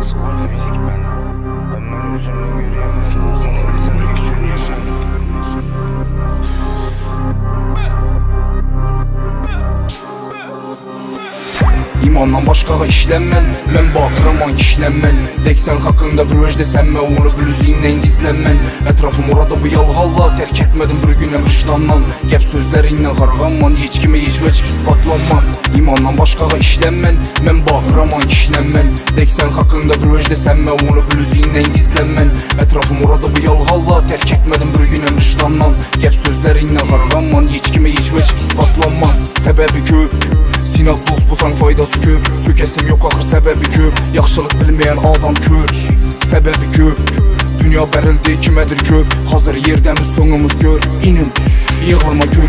Öyle biz ki ben yüzümden görüyorum. Soğuk ağrıma gidiyorsun. İmandan başqağa işlənmən, mən baxıram kişilənmən. Deksən haqqında bir öz desənmə, onu blüzindən gizlənmən. Ətrafım orada bu yalğalla, tərk etmədim bir günəm vicdandan. Gəp sözlərindən qarğanman, heç kimə heç vəc isbatlanman. İmandan başqağa işlənmən, mən baxıram kişilənmən. Deksən haqqında bir öz desənmə, onu blüzindən gizlənmən. Ətrafım orada bu yalğalla, tərk etmədim bir günəm vicdandan. Gəp sözlərindən qarğanman, heç kimə heç vəc isbatlanman. Səbəbi köp, Sinat dost bulsan faydası köp. Sökəsim yok axır səbəbi köp. Yaxşılıq bilməyən adam kör. Səbəbi köp, dünya bərildi kimədir köp. Hazır yerdəmiz sonumuz gör. İnin, yığılma gül.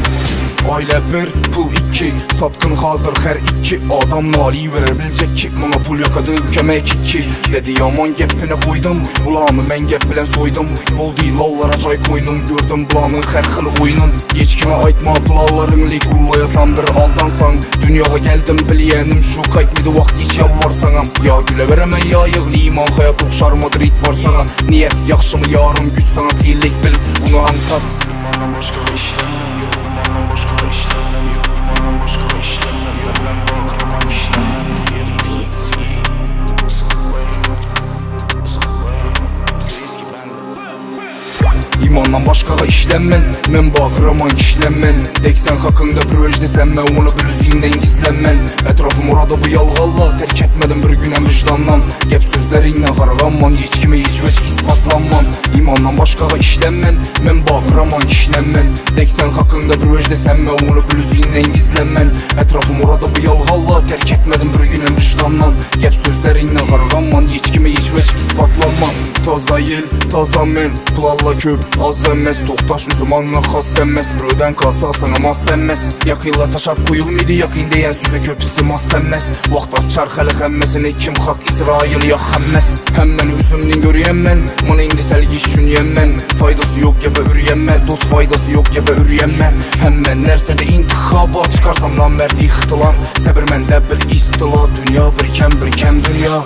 Ailə bir, pul iki, satqın hazır hər iki. Adam nali verər bilcək ki, bana pul yoxadı kömək iki. Dedi yaman gəppinə qoydum, bulanı mən gəp bilən soydum. Boldu ilallara cay koydum, gördüm bulanı hər xil oyunun. Heç kimə aytma pulalların lik ullayasan bir aldansan. Dünyaya gəldim biliyənim şu qaytmidi vaxt iç yalvarsanam. Ya gülə verəmən ya yığliman, həyat oxşar Madrid var sana. Niyə yaxşımı yarım güc sana qiyillik bil, bunu ansat. İmandan başqa işlənməm yox, imandan başqa işlənməm yox, imandan başqa işlənməm yox. Mən baxıram işlənməm. İmandan başqağa işlənmən, mən baxıram kişilənmən. Deksən haqqında bir öz desənmə, onu blüzindən gizlənmən. Ətrafım orada bu yalğalla, tərk etmədim bir günəm vicdandan. Gəp sözlərindən qarğanman, heç kimə heç vəc isbatlanman. İmandan başqağa işlənmən, mən baxıram kişilənmən. Deksən haqqında bir öz desənmə, onu blüzindən gizlənmən. Ətrafım orada bu yalğalla, tərk etmədim bir günəm vicdandan. Gəp sözlərindən qarğanman, heç kimə heç vəc isbatlanman. Taza yel, taza mən, pulalla köp az sənməz, toxtaş üzüm anla xas sənməz. Brödən kasa sana maz sənməz. Yakıyla taşap koyulmaydı, yakın deyən sözə köp istimaz sənməz. Vaxt açar xəli xəmməsini, kim xaq İsrail ya xəmməz. Həm mən üzümdən görüyəm mən, mana indi səlgi düşünüyəm mən. Faydası yok gəbə ürüyəmmə, dost faydası yok gəbə ürüyəmmə. Həm mən nərsədə intixaba, çıxarsam namərdi ixtilaf. Səbir məndə bir istila, dünya birkəm dünya.